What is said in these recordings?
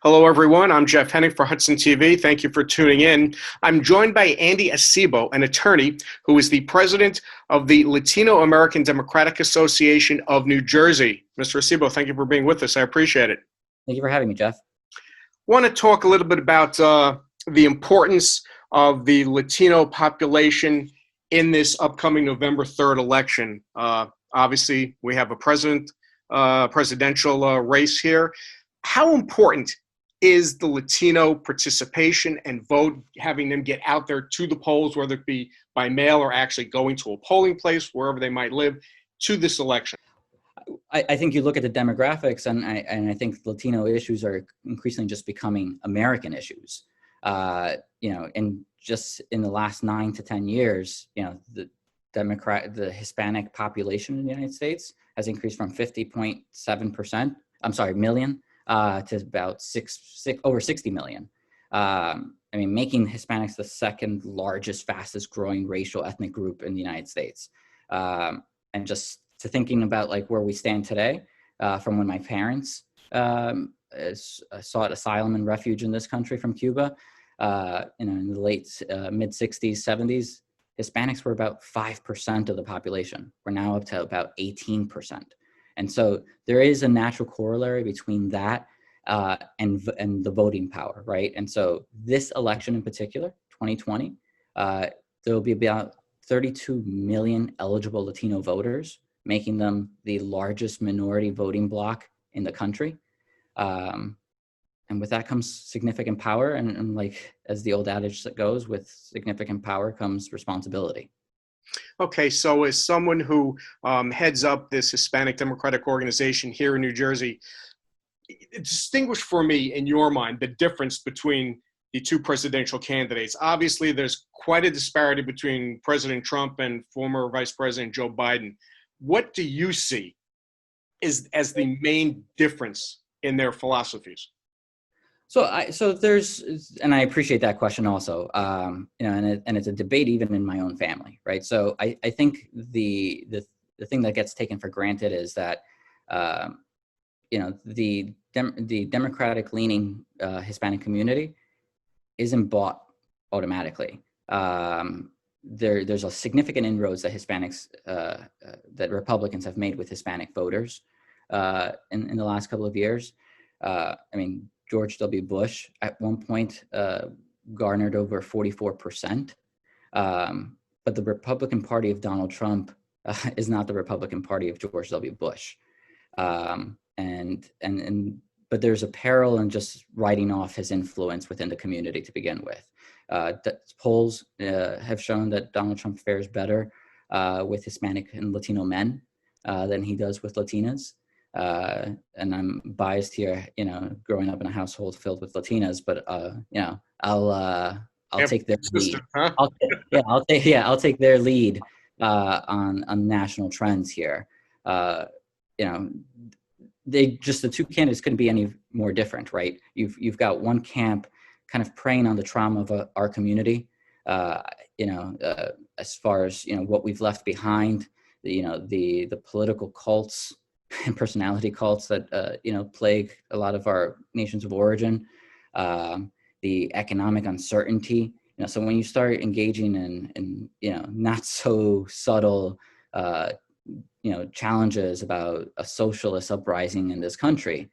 Hello, everyone. I'm Jeff Henig for Hudson TV. Thank you for tuning in. I'm joined by Andy Acebo, an attorney who is the president of the Latino American Democratic Association of New Jersey. Mr. Acebo, thank you for being with us. I appreciate it. Thank you for having me, Jeff. Want to talk a little bit about the importance of the Latino population in this upcoming November 3rd election. Obviously, we have a presidential race here. How important is the Latino participation and vote, having them get out there to the polls, whether it be by mail or actually going to a polling place, wherever they might live, to this election? I think you look at the demographics, and I think Latino issues are increasingly just becoming American issues. And just in the last 9 to 10 years, the Hispanic population in the United States has increased from 50.7%, million, to about over 60 million. Making Hispanics the second largest, fastest growing racial ethnic group in the United States. And just to thinking about like where we stand today, from when my parents sought asylum and refuge in this country from Cuba, in the late mid 60s, 70s, Hispanics were about 5% of the population. We're now up to about 18%. And so there is a natural corollary between that and the voting power, right? And so this election in particular, 2020, there will be about 32 million eligible Latino voters, making them the largest minority voting bloc in the country. And with that comes significant power. And like, as the old adage that goes, with significant power comes responsibility. Okay, so as someone who heads up this Hispanic Democratic organization here in New Jersey, distinguish for me, in your mind, the difference between the two presidential candidates. Obviously, there's quite a disparity between President Trump and former Vice President Joe Biden. What do you see as the main difference in their philosophies? So there's, and I appreciate that question also, and it's a debate even in my own family, right? So I think the thing that gets taken for granted is that, the Democratic leaning Hispanic community isn't bought automatically. There's a significant inroads that Hispanics, that Republicans have made with Hispanic voters in the last couple of years. George W. Bush at one point garnered over 44%. But the Republican Party of Donald Trump is not the Republican Party of George W. Bush. But there's a peril in just writing off his influence within the community to begin with. Polls have shown that Donald Trump fares better with Hispanic and Latino men than he does with Latinas. And I'm biased here, growing up in a household filled with Latinas, but I'll take their lead. Huh? I'll take their lead on national trends here. The two candidates couldn't be any more different, right? You've got one camp kind of preying on the trauma of our community, as far as what we've left behind, the political cults and personality cults that plague a lot of our nations of origin, the economic uncertainty. So when you start engaging in not so subtle challenges about a socialist uprising in this country,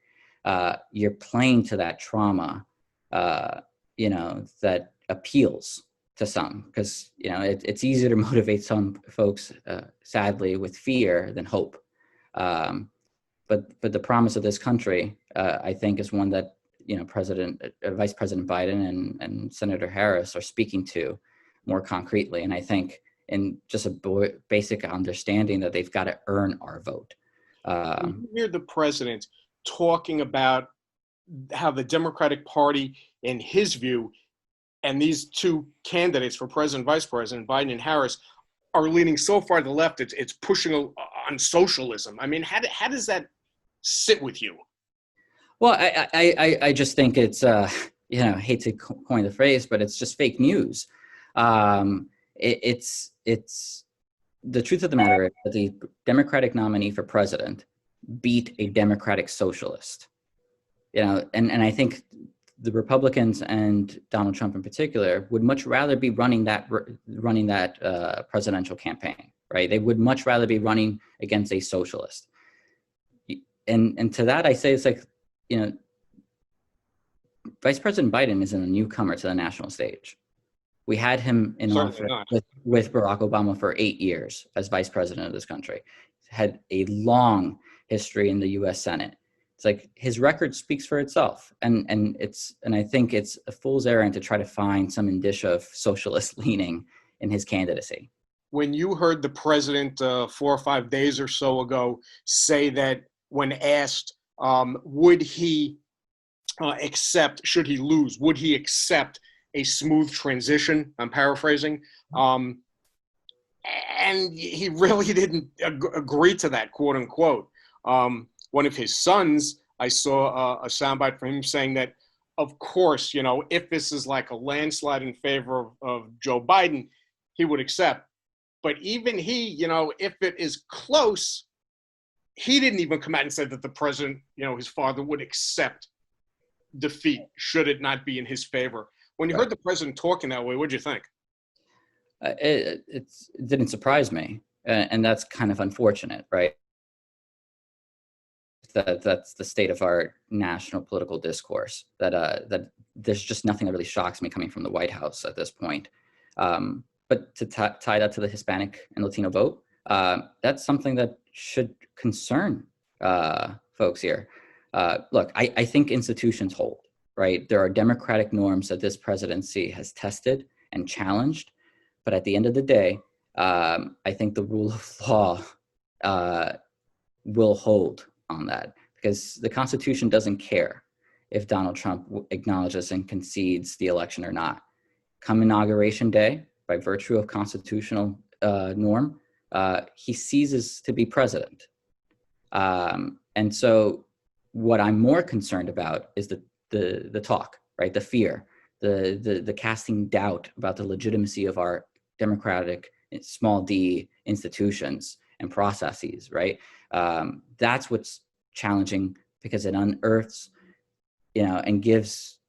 you're playing to that trauma, that appeals to some, because it's easier to motivate some folks, sadly, with fear than hope. But the promise of this country, I think, is one that Vice President Biden and Senator Harris are speaking to more concretely. And I think in just a basic understanding that they've got to earn our vote. You hear the president talking about how the Democratic Party, in his view, and these two candidates for president, vice president, Biden and Harris, are leaning so far to the left, it's pushing on socialism. How does that sit with you? Well, I just think it's, I hate to coin the phrase, but it's just fake news. It's the truth of the matter is that the Democratic nominee for president beat a Democratic socialist. And I think the Republicans and Donald Trump in particular would much rather be running that presidential campaign, right? They would much rather be running against a socialist. And to that, I say it's like, Vice President Biden isn't a newcomer to the national stage. We had him in office with Barack Obama for 8 years as vice president of this country. Had a long history in the U.S. Senate. It's like his record speaks for itself, and I think it's a fool's errand to try to find some indicia of socialist leaning in his candidacy. When you heard the president 4 or 5 days or so ago say that when asked, would he accept, should he lose, would he accept a smooth transition? I'm paraphrasing. And he really didn't agree to that, quote unquote. One of his sons, I saw a soundbite from him saying that, of course, if this is like a landslide in favor of Joe Biden, he would accept. But even he, if it is close, he didn't even come out and say that the president, his father, would accept defeat should it not be in his favor. When you heard the president talking that way, what did you think? It didn't surprise me, and that's kind of unfortunate, right? That's the state of our national political discourse. That there's just nothing that really shocks me coming from the White House at this point. But to tie that to the Hispanic and Latino vote, that's something that should concern folks here. Look, I think institutions hold, right? There are democratic norms that this presidency has tested and challenged. But at the end of the day, I think the rule of law will hold on that, because the Constitution doesn't care if Donald Trump acknowledges and concedes the election or not. Come Inauguration Day, by virtue of constitutional norm, he ceases to be president. And so what I'm more concerned about is the talk, right? The fear, the casting doubt about the legitimacy of our democratic small d institutions and processes, right? That's what's challenging, because it unearths, and gives,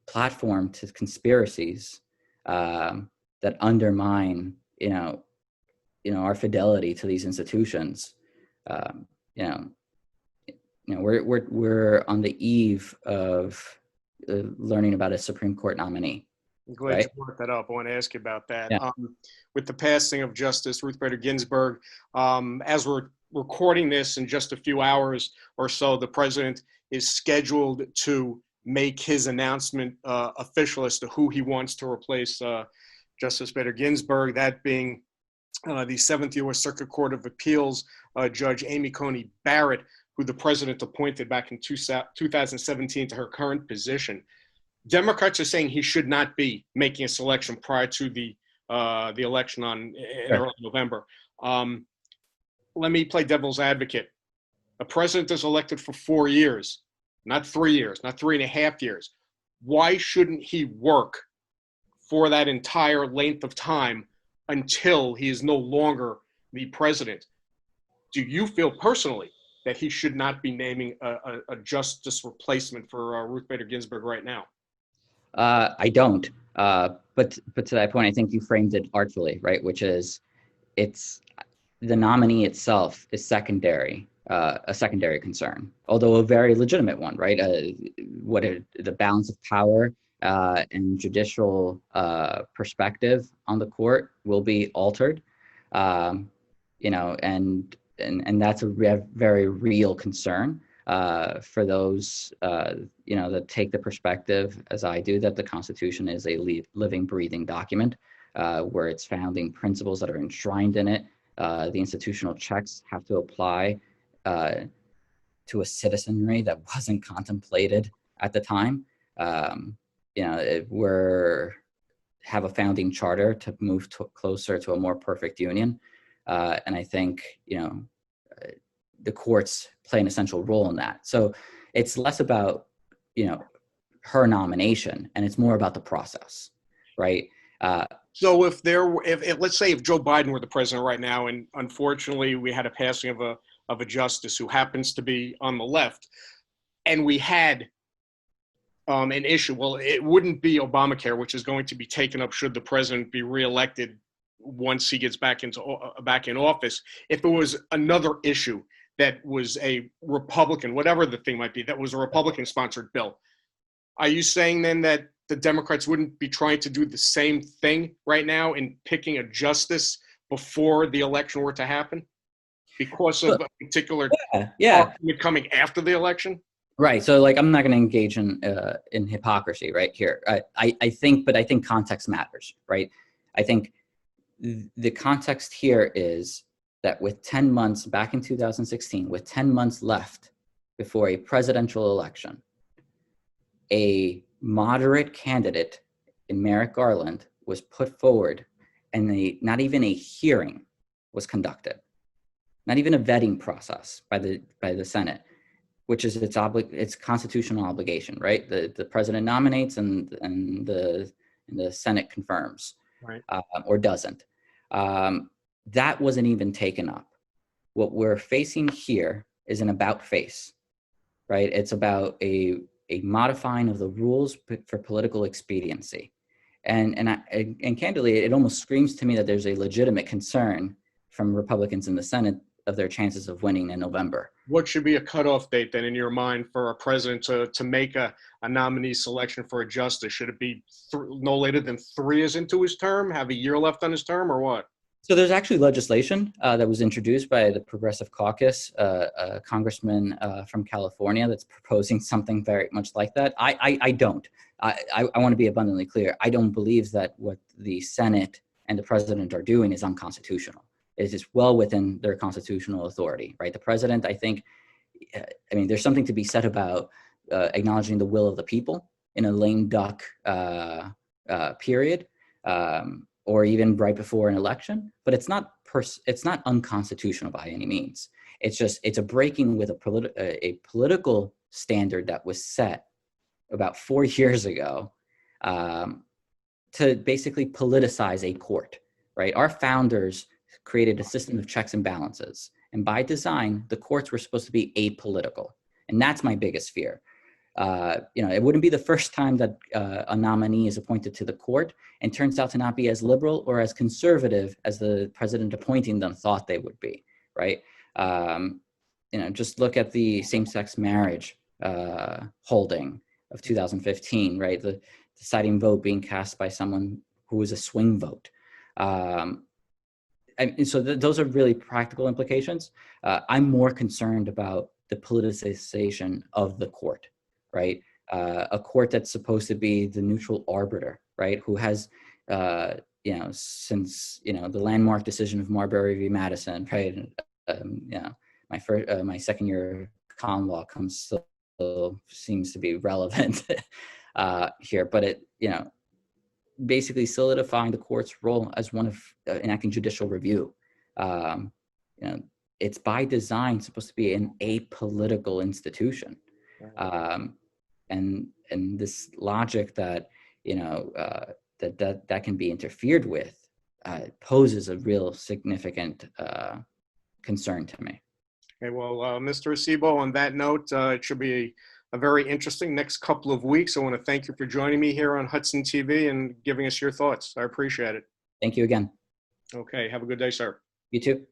platform to conspiracies that undermine, our fidelity to these institutions. We're on the eve of learning about a Supreme Court nominee. I'm glad you brought that up. I want to ask you about that. Yeah. With the passing of Justice Ruth Bader Ginsburg, as we're recording this in just a few hours or so, the president is scheduled to make his announcement official as to who he wants to replace Justice Bader Ginsburg, that being the 7th U.S. Circuit Court of Appeals Judge Amy Coney Barrett, who the president appointed back in 2017 to her current position. Democrats are saying he should not be making a selection prior to the election in early November. Let me play devil's advocate. A president is elected for 4 years, not 3 years, not 3.5 years. Why shouldn't he work for that entire length of time until he is no longer the president? Do you feel personally that he should not be naming a justice replacement for Ruth Bader Ginsburg right now? I don't. But to that point, I think you framed it artfully, right? Which is, it's the nominee itself is secondary, a secondary concern, although a very legitimate one, right? The balance of power and judicial perspective on the court will be altered, and that's a very real concern for those, that take the perspective, as I do, that the Constitution is a living, breathing document where its founding principles that are enshrined in it, the institutional checks have to apply to a citizenry that wasn't contemplated at the time. We're have a founding charter to move closer to a more perfect union. And I think, the courts play an essential role in that. So it's less about, her nomination, and it's more about the process, right? So if let's say if Joe Biden were the president right now, and unfortunately we had a passing of a justice who happens to be on the left, and we had an issue. Well, it wouldn't be Obamacare, which is going to be taken up should the president be reelected once he gets back in office. If it was another issue that was a Republican, whatever the thing might be, that was a Republican-sponsored bill, are you saying then that the Democrats wouldn't be trying to do the same thing right now in picking a justice before the election were to happen because of a particular argument coming after the election? Right. So like, I'm not going to engage in hypocrisy right here. I think context matters, right? I think the context here is that with 10 months back in 2016, with 10 months left before a presidential election, a moderate candidate in Merrick Garland was put forward, and not even a hearing was conducted, not even a vetting process by the Senate, which is its constitutional obligation, right? The president nominates and the Senate confirms, right, or doesn't. That wasn't even taken up. What we're facing here is an about face, right? It's about a modifying of the rules for political expediency. And candidly, it almost screams to me that there's a legitimate concern from Republicans in the Senate of their chances of winning in November. What should be a cutoff date then in your mind for a president to make a nominee selection for a justice? Should it be no later than 3 years into his term, have a year left on his term, or what? So there's actually legislation that was introduced by the Progressive Caucus, a congressman from California that's proposing something very much like that. I don't. I want to be abundantly clear. I don't believe that what the Senate and the president are doing is unconstitutional. It is well within their constitutional authority, right? The president, I think, there's something to be said about acknowledging the will of the people in a lame duck period. Or even right before an election, but it's not unconstitutional by any means. It's a breaking with a political standard that was set about 4 years ago to basically politicize a court, right? Our founders created a system of checks and balances, and by design, the courts were supposed to be apolitical, and that's my biggest fear. It wouldn't be the first time that a nominee is appointed to the court and turns out to not be as liberal or as conservative as the president appointing them thought they would be, right? Just look at the same-sex marriage holding of 2015, right? The deciding vote being cast by someone who was a swing vote. Those are really practical implications. I'm more concerned about the politicization of the court. Right, a court that's supposed to be the neutral arbiter, right? Who has, since the landmark decision of Marbury v. Madison, right? My second year common law still seems to be relevant here, but it basically solidifying the court's role as one of enacting judicial review. It's by design supposed to be an apolitical institution. And this logic that that can be interfered with poses a real significant concern to me. Okay, well, Mr. Acebo, on that note, it should be a very interesting next couple of weeks. I want to thank you for joining me here on Hudson TV and giving us your thoughts. I appreciate it. Thank you again. Okay, have a good day, sir. You too.